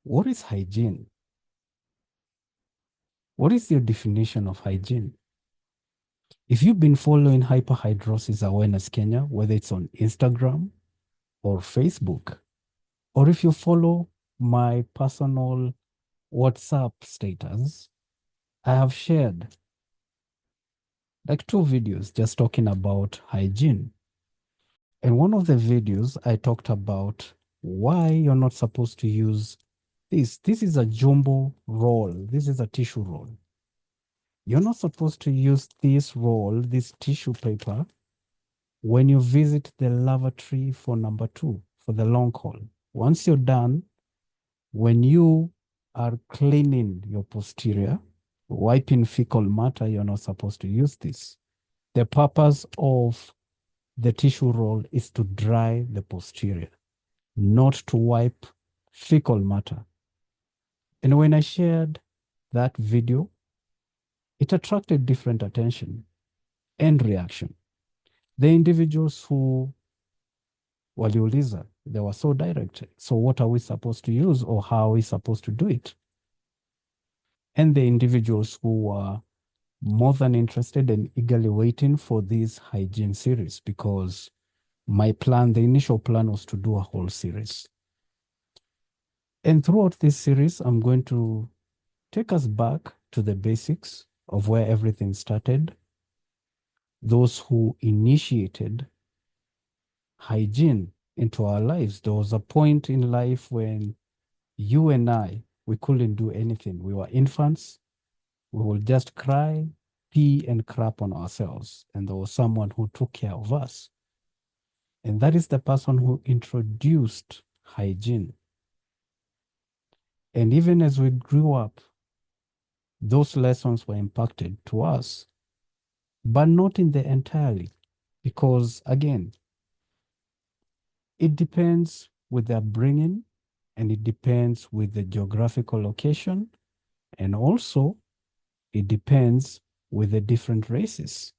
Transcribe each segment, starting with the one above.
What is hygiene? What is your definition of hygiene? If you've been following Hyperhidrosis Awareness Kenya, whether it's on Instagram or Facebook, or if you follow my personal WhatsApp status, I have shared like 2 videos just talking about hygiene. And one of the videos I talked about why you're not supposed to use this. This is a jumbo roll. This is a tissue roll. You're not supposed to use this roll, this tissue paper, when you visit the lavatory for number 2, for the long haul. Once you're done, when you are cleaning your posterior, wiping fecal matter, you're not supposed to use this. The purpose of the tissue roll is to dry the posterior, not to wipe fecal matter. And when I shared that video, it attracted different attention and reaction. The individuals who waliuliza, they were so direct. So what are we supposed to use, or how are we supposed to do it? And the individuals who were more than interested and eagerly waiting for this hygiene series, because my plan, the initial plan, was to do a whole series. And throughout this series, I'm going to take us back to the basics of where everything started, those who initiated hygiene into our lives. There was a point in life when you and I, we couldn't do anything. We were infants. We would just cry, pee, and crap on ourselves. And there was someone who took care of us. And that is the person who introduced hygiene. And even as we grew up, those lessons were impacted to us, but not in the entirely, because again, it depends with their upbringing, and it depends with the geographical location, and also it depends with the different races.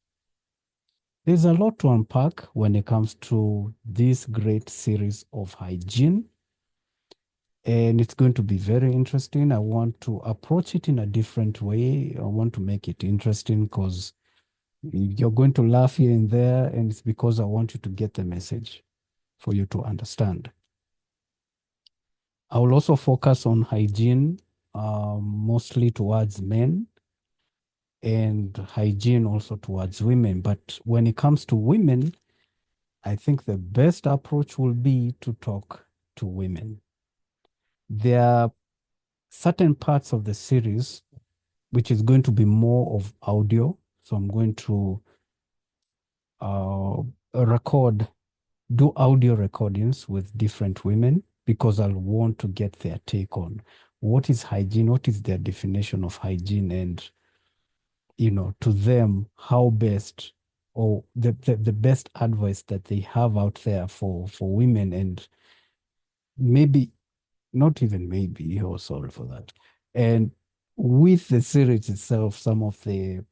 There's a lot to unpack when it comes to this great series of hygiene, and it's going to be very interesting. I want to approach it in a different way. I want to make it interesting because you're going to laugh here and there, and it's because I want you to get the message for you to understand. I will also focus on hygiene, mostly towards men, and hygiene also towards women. But when it comes to women, I think the best approach will be to talk to women. There are certain parts of the series which is going to be more of audio. So I'm going to do audio recordings with different women, because I'll want to get their take on what is hygiene, what is their definition of hygiene, and, to them, how best, or the best advice that they have out there for women, and maybe, not even maybe, oh, sorry for that. And with the series itself, some of the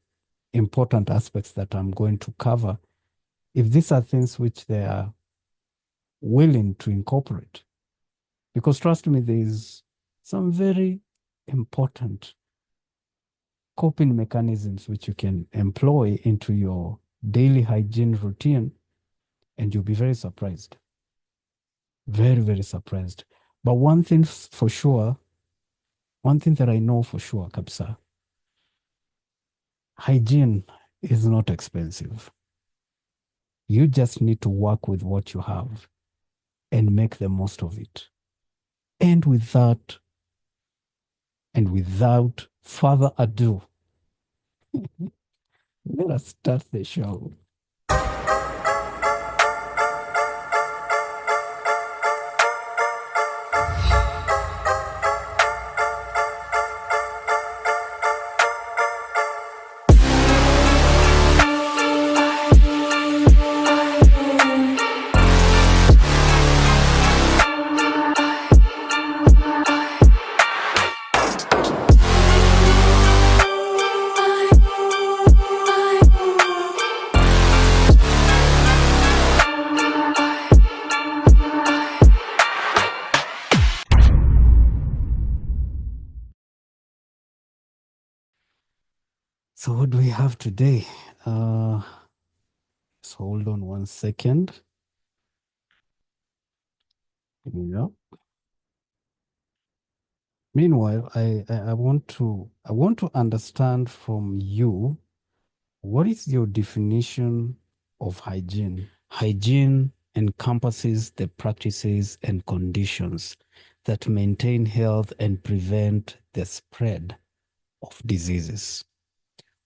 important aspects that I'm going to cover, if these are things which they are willing to incorporate, because trust me, there's some very important coping mechanisms which you can employ into your daily hygiene routine, and you'll be very surprised. Very, very surprised. But one thing for sure, one thing that I know for sure, kabisa, hygiene is not expensive. You just need to work with what you have and make the most of it. And without further ado, let us start the show. So what do we have today? Just hold on one second. Yeah. Meanwhile, I want to understand from you, what is your definition of hygiene? Hygiene encompasses the practices and conditions that maintain health and prevent the spread of diseases,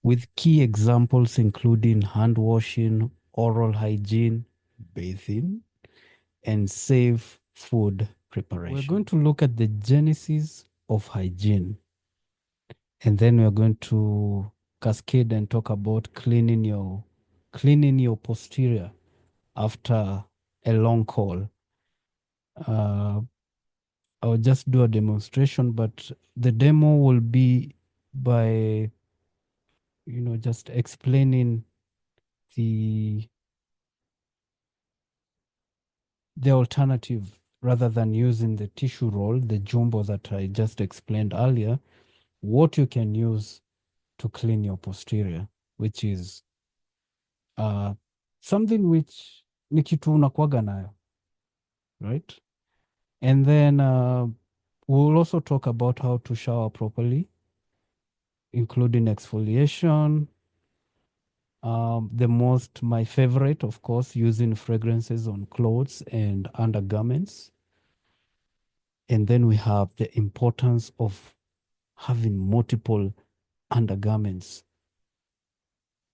with key examples including hand washing, oral hygiene, bathing, and safe food preparation. We're going to look at the genesis of hygiene, and then we're going to cascade and talk about cleaning your posterior after a long call. I'll just do a demonstration, but the demo will be by just explaining the the alternative rather than using the tissue roll, the jumbo that I just explained earlier, what you can use to clean your posterior, which is something which ni kitu unakuwaga nayo, right? And then we'll also talk about how to shower properly, including exfoliation. My favorite, of course, using fragrances on clothes and undergarments. And then we have the importance of having multiple undergarments.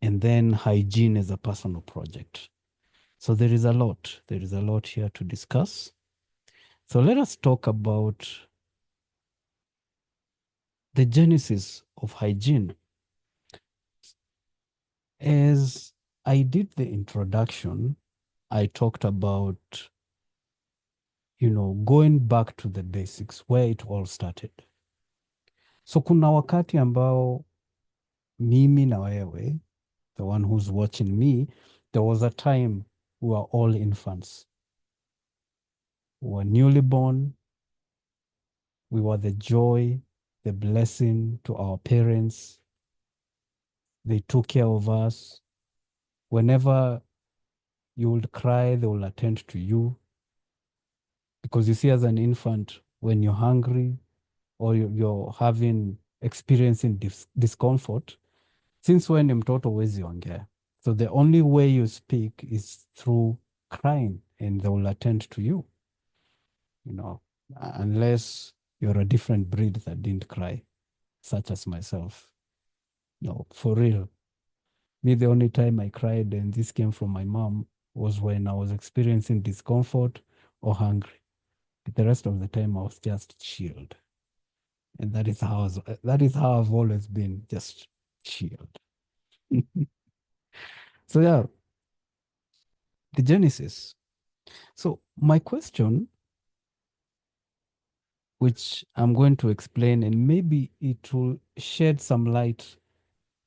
And then hygiene as a personal project. So there is a lot. There is a lot here to discuss. So let us talk about the genesis of hygiene. As I did the introduction, I talked about, going back to the basics, where it all started. So kuna wakati ambao mimi na wewe, the one who's watching me, there was a time we were all infants. We were newly born. We were the joy, the blessing to our parents. They took care of us. Whenever you would cry, they will attend to you. Because you see, as an infant, when you're hungry or you're experiencing discomfort, since when mtoto huwezi ongea. So the only way you speak is through crying, and they will attend to you, unless you're a different breed that didn't cry, such as myself. No, for real. Me, the only time I cried, and this came from my mom, was when I was experiencing discomfort or hungry. But the rest of the time, I was just chilled. And that is how I've always been, just chilled. So yeah, the genesis. So my question, which I'm going to explain, and maybe it will shed some light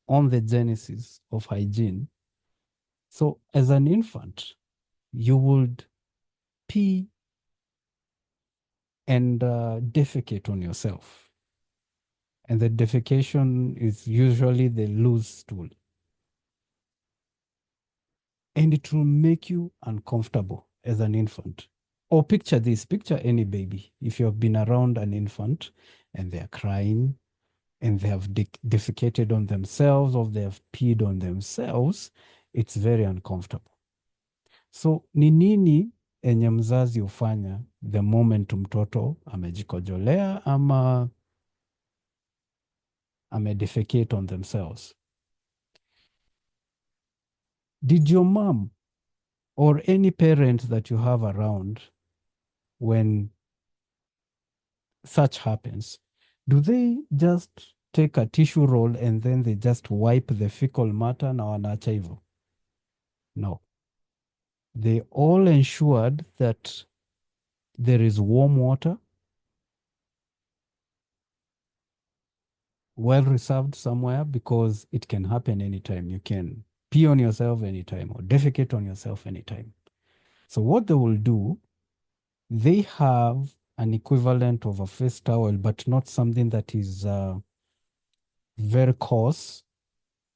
on the genesis of hygiene. So as an infant, you would pee and defecate on yourself. And the defecation is usually the loose stool. And it will make you uncomfortable as an infant. Or picture this, picture any baby. If you have been around an infant and they're crying and they have defecated on themselves or they have peed on themselves, it's very uncomfortable. So ni nini enye mzazi hufanya the moment mtoto amejikojolea ama amedefecate on themselves? Did your mom or any parent that you have around, when such happens, do they just take a tissue roll and then they just wipe the fecal matter na wanaacha hivyo? No. They all ensured that there is warm water, well reserved somewhere, because it can happen anytime. You can pee on yourself anytime or defecate on yourself anytime. So what they will do, they have an equivalent of a face towel, but not something that is very coarse.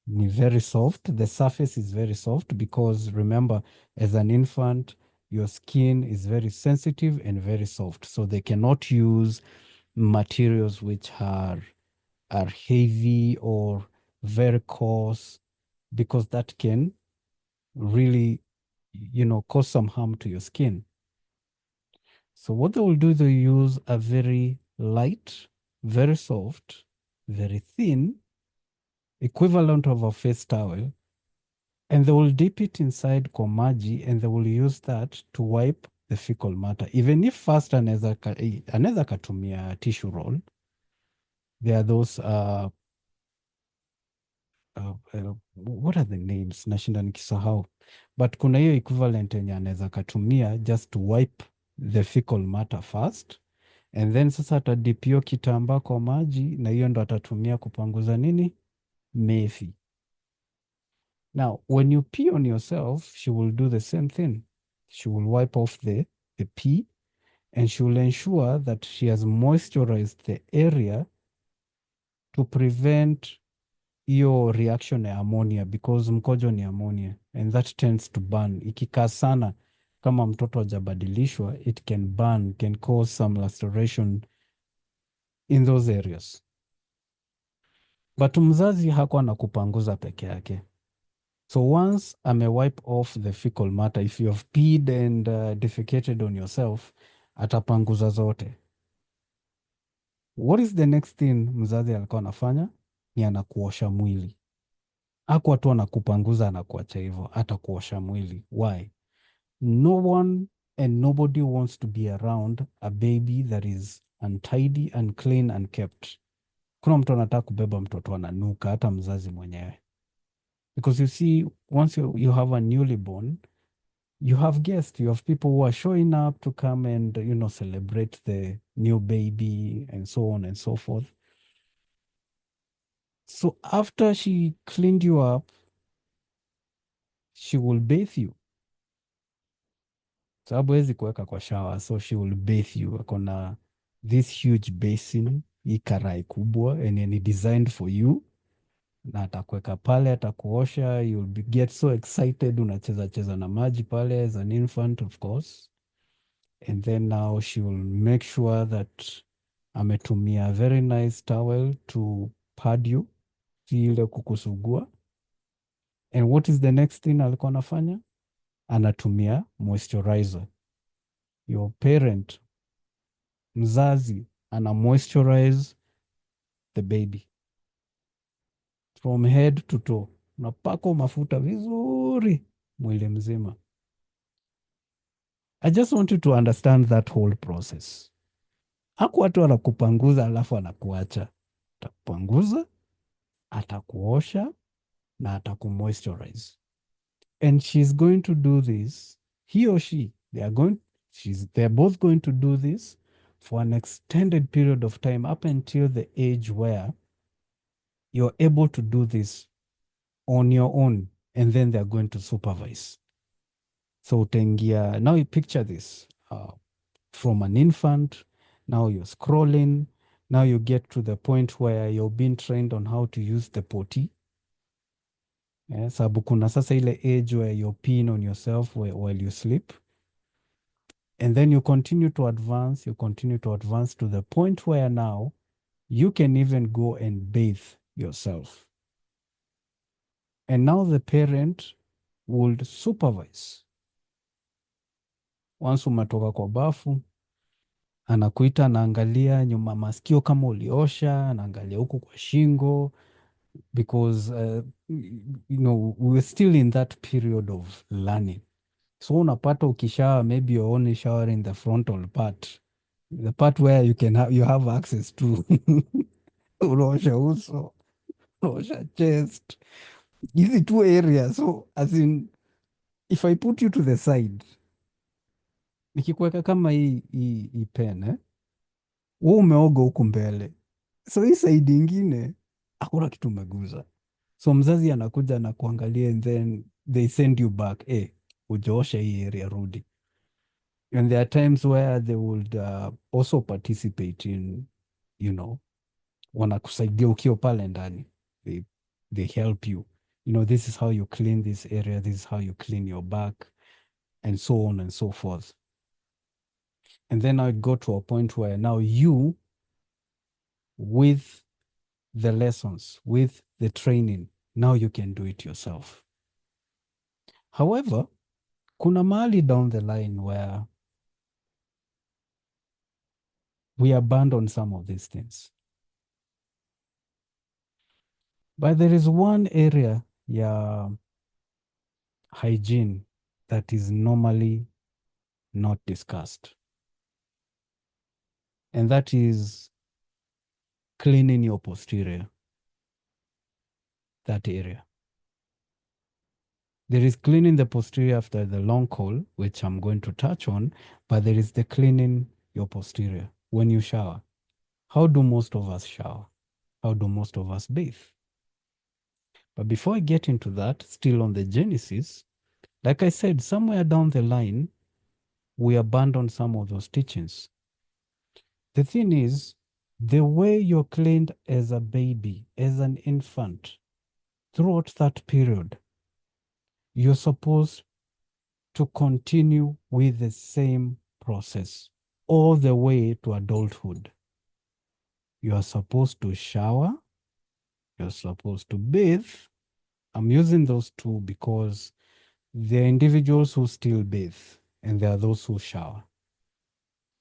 ni very soft. The surface is very soft because remember, as an infant, your skin is very sensitive and very soft. So they cannot use materials which are heavy or very coarse because that can really, cause some harm to your skin. So what they will do, they use a very light, very soft, very thin, equivalent of a face towel, and they will dip it inside kwa maji and they will use that to wipe the fecal matter. Even if first anaweza katumia tissue roll, there are those what are the names? Nashinda nikisahau. But kuna hiyo equivalent yenye anaweza katumia just to wipe the fecal matter first. And then sasa atadip hiyo kitambaa kwa maji na hiyo ndo atatumia kupanguza nini? Mefi. Now, when you pee on yourself, she will do the same thing. She will wipe off the pee and she will ensure that she has moisturized the area to prevent hiyo reaction ya ammonia because mkojo ni ammonia and that tends to burn. Ikikaa sana kama mtoto hajabadilishwa, it can burn, can cause some laceration in those areas. But mzazi hakuwa na kupanguza peke yake. So once wipe off the fecal matter, if you have peed and defecated on yourself, atapanguza zote. What is the next thing mzazi alikuwa anafanya? Ni anakuosha mwili. Hakuwa tu anakupanguza anakuacha hivyo, atakuosha mwili. Why? No one and nobody wants to be around a baby that is untidy, unclean, unkept. Kuna mtu anataka kubeba mtoto ananuka, hata mzazi mwenyewe. Because you see, once you have a newly born, you have guests, you have people who are showing up to come and, celebrate the new baby and so on and so forth. So after she cleaned you up, she will bathe you. Sababu hezi kuweka kwa shower, so she will bathe you. Akona this huge basin, hii karai kubwa, and ni designed for you. Na atakuweka pale, atakuosha, you'll get so excited, unacheza cheza na maji pale as an infant, of course. And then now she will make sure that ametumia a very nice towel to pad you, si ile kukusugua. And what is the next thing alikuwa anafanya? Anatumia moisturizer. Your parent, mzazi, ana moisturize the baby from head to toe. Unapaka mafuta vizuri mwili mzima. I just want you to understand that whole process. Hakuwa tu anakupanguza alafu anakuacha. Atakupanguza, atakuosha na atakumoisturize. And she's going to do this, he or she, they're both going to do this for an extended period of time up until the age where you're able to do this on your own, and then they're going to supervise. So utaingia, now you picture this from an infant, now you're scrolling, now you get to the point where you're being trained on how to use the potty. Sababu kuna sasa ile age where you're peeing on yourself while you sleep. And then you continue to advance to the point where now you can even go and bathe yourself. And now the parent would supervise. Once umetoka kwa bafu, anakuita, anaangalia nyuma masikio kama uliosha, anaangalia huku kwa shingo, because we're still in that period of learning. So unapata ukishawa, maybe you're only showering the frontal part, the part where you have access to unaosha uso, unaosha chest, hizi two areas. So as in, if I put you to the side, nikikuweka kama hii pen, wewe umeoga huku mbele, so hii side ingine hakuna kitu umeguza. So mzazi anakuja na kuangalia and then they send you back, ujaosha hii area, rudi. And there are times where they would also participate in, wanakusaidia ukiwa pale ndani. They help you. this is how you clean this area, this is how you clean your back, and so on and so forth. And then I'd go to a point where now you, with the lessons, with the training, now you can do it yourself. However, kuna mahali down the line where we abandon some of these things. But there is one area, yeah, hygiene that is normally not discussed. And that is cleaning your posterior, that area. There is cleaning the posterior after the long call, which I'm going to touch on, but there is the cleaning your posterior when you shower. How do most of us shower? How do most of us bathe? But before I get into that, still on the genesis, like I said, somewhere down the line, we abandon some of those teachings. The thing is, the way you're cleaned as a baby, as an infant, throughout that period, you're supposed to continue with the same process all the way to adulthood. You are supposed to shower, you're supposed to bathe. I'm using those two because there are individuals who still bathe and there are those who shower.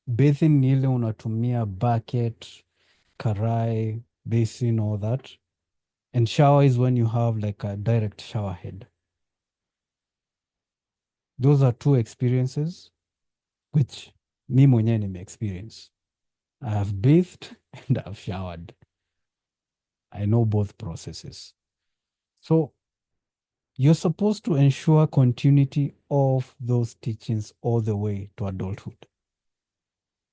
Bathing ni ile unatumia bucket, karai, basin, all that. And shower is when you have like a direct shower head. Those are two experiences which mi mwenyewe nime-experience. I have bathed and I've showered. I know both processes. So you're supposed to ensure continuity of those teachings all the way to adulthood.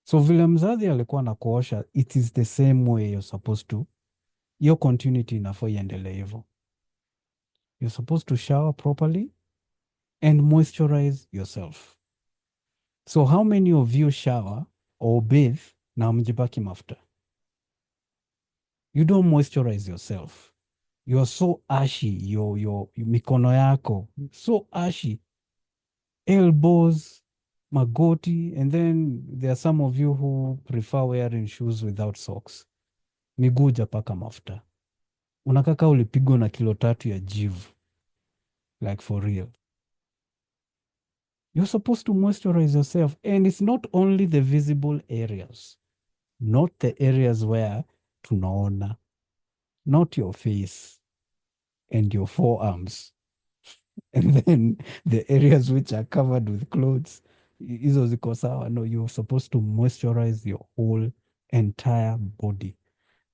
So vile mzazi alikuwa na kuosha, it is the same way you're supposed to. Your continuity inafaa iendelee hivyo. You're supposed to shower properly and moisturize yourself. So how many of you shower or bathe na mjipaki mafuta? You don't moisturize yourself. You are so ashy, your mikono yako, so ashy. Elbows, magoti, and then there are some of you who prefer wearing shoes without socks. Miguu hujapaka mafuta. Unakaka ulipigwa na kilo 3 ya jivu. Like for real. You're supposed to moisturize yourself. And it's not only the visible areas. Not the areas where tunaona. Not your face and your forearms. And then the areas which are covered with clothes. Hizo ziko sawa. No, you're supposed to moisturize your whole entire body.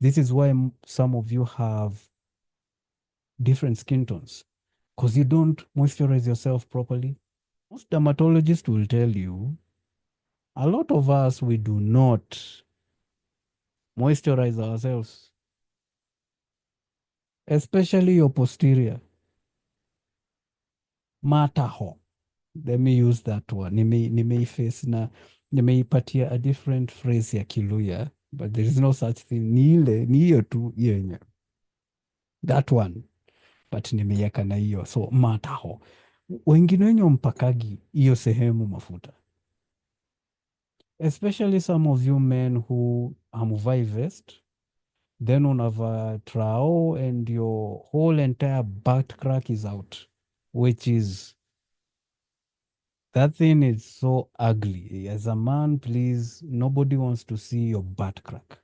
This is why some of you have different skin tones. Because you don't moisturize yourself properly. Most dermatologists will tell you, a lot of us, we do not moisturize ourselves. Especially your posterior. Mataho. Let me use that one. Nimeiface na nimeipatia a different phrase ya Kiluya, but there is no such thing. Ni hiyo tu yenye. That one. But nimeiweka na hiyo. So mataho. Wengine wenye mpakagi hiyo sehemu mafuta. Especially some of you men who hamuvai vest, then unava trao and your whole entire butt crack is out, which is, that thing is so ugly. As a man, please, nobody wants to see your butt crack.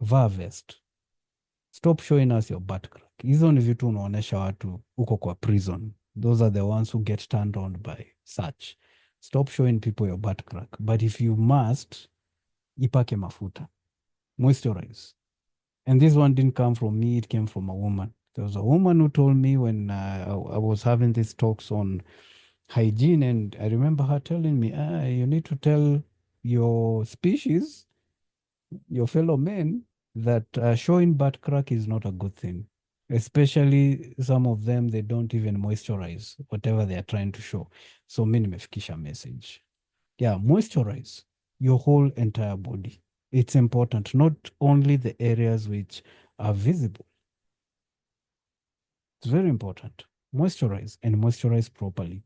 Va vest. Stop showing us your butt crack. Hizo ni vitu unaonesha watu uko kwa prison. Those are the ones who get turned on by such. Stop showing people your butt crack. But if you must, ipake mafuta. Moisturize. And this one didn't come from me, it came from a woman. There was a woman who told me when I was having these talks on hygiene, and I remember her telling me, you need to tell your species, your fellow men, that showing butt crack is not a good thing. Especially some of them, they don't even moisturize whatever they are trying to show. So mi nimefikisha message. Yeah, moisturize your whole entire body. It's important, not only the areas which are visible. It's very important. Moisturize and moisturize properly.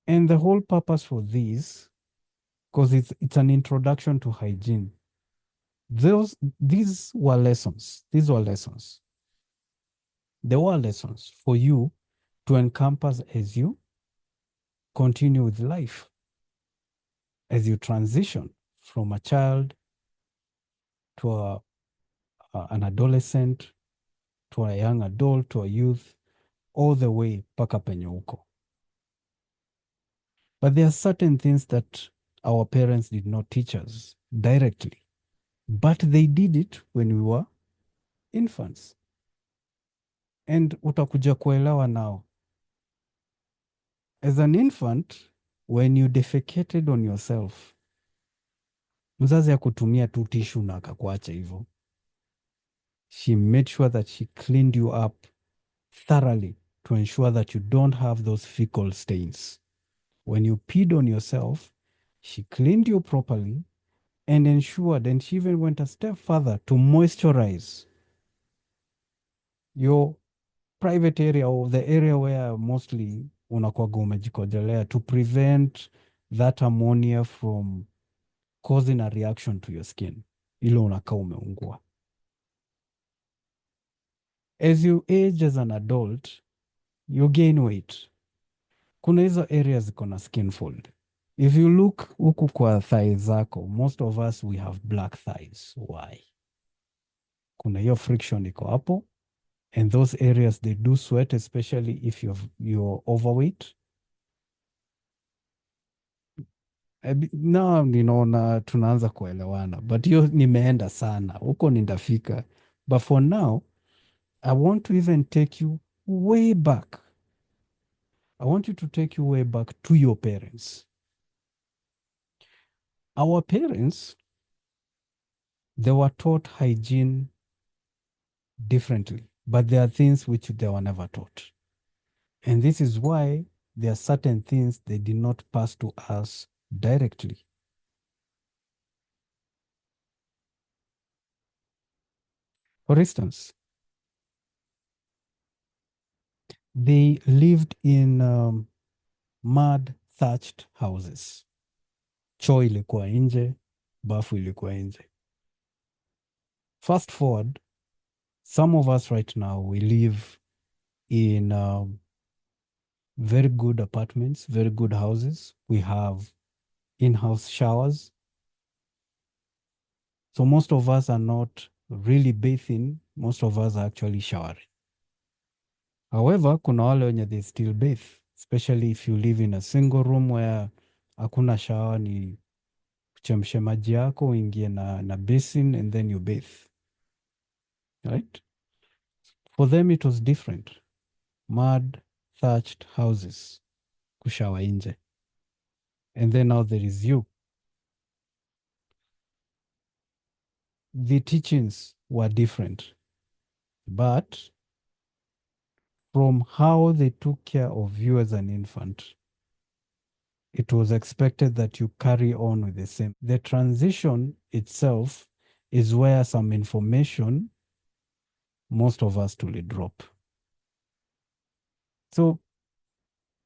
And the whole purpose for this, because it's an introduction to hygiene. These were lessons. These were lessons. They were lessons for you to encompass as you continue with life, as you transition from a child to an adolescent, to a young adult, to a youth, all the way mpaka penye uko. But there are certain things that our parents did not teach us directly, but they did it when we were infants. And utakuja kuelewa now. As an infant, when you defecated on yourself, mzazi akutumia tu tishu na akakuacha hivyo. She made sure that she cleaned you up thoroughly to ensure that you don't have those fecal stains. When you peed on yourself, she cleaned you properly and ensured, and she even went a step further to moisturize your private area or the area where mostly unakuwaga umejikojolea to prevent that ammonia from causing a reaction to your skin. Ile unakaa umeungua. As you age as an adult, you gain weight. Kuna hizo areas ziko na skin fold. If you look huku kwa thighs zako, most of us we have black thighs. Why? Kuna hiyo friction iko hapo, and those areas they do sweat, especially if you're overweight. Now ninaona tunaanza kuelewana, but hiyo nimeenda sana huko, nindafika. But for now, I want to even take you way back. I want you to take you way back to your parents. Our parents, they were taught hygiene differently, but there are things which they were never taught. And this is why there are certain things they did not pass to us directly. For instance, they lived in mud thatched houses. Choo ilikuwa nje, bafu ilikuwa nje. Fast forward, some of us right now, we live in very good apartments, very good houses. We have in-house showers. So most of us are not really bathing. Most of us are actually showering. However, kuna wale wenye they still bathe, especially if you live in a single room where hakuna shower, ni kuchemshe maji yako, uingie na basin and then you bathe. Right? For them it was different. Mud thatched houses, kushawa nje. And then now there is you. The teachings were different, but from how they took care of you as an infant, it was expected that you carry on with the same. The transition itself is where some information most of us truly drop. So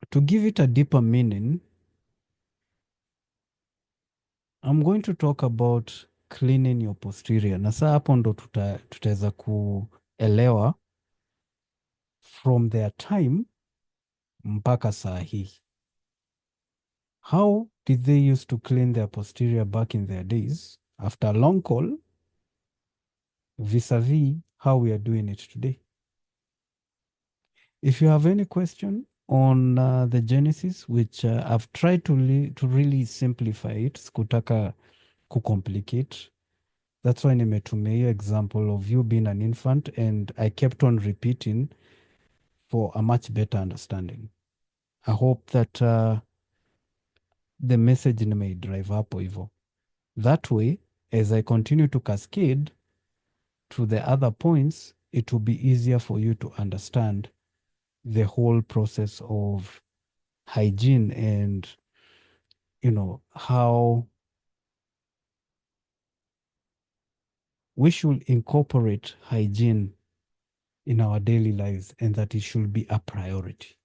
to give it a deeper meaning, I'm going to talk about cleaning your posterior. Na saa hapo ndo tutaweza kuelewa from their time mpaka saa hii. How did they used to clean their posterior back in their days after a long call vis-a-vis how we are doing it today? If you have any question on the genesis, which I've tried to really simplify it, sikutaka kucomplicate. That's why nimetumia hiyo example of you being an infant, and I kept on repeating for a much better understanding. I hope that the message nimeidrive hapo hivyo. That way, as I continue to cascade to the other points, it will be easier for you to understand the whole process of hygiene and, how we should incorporate hygiene in our daily lives and that it should be a priority.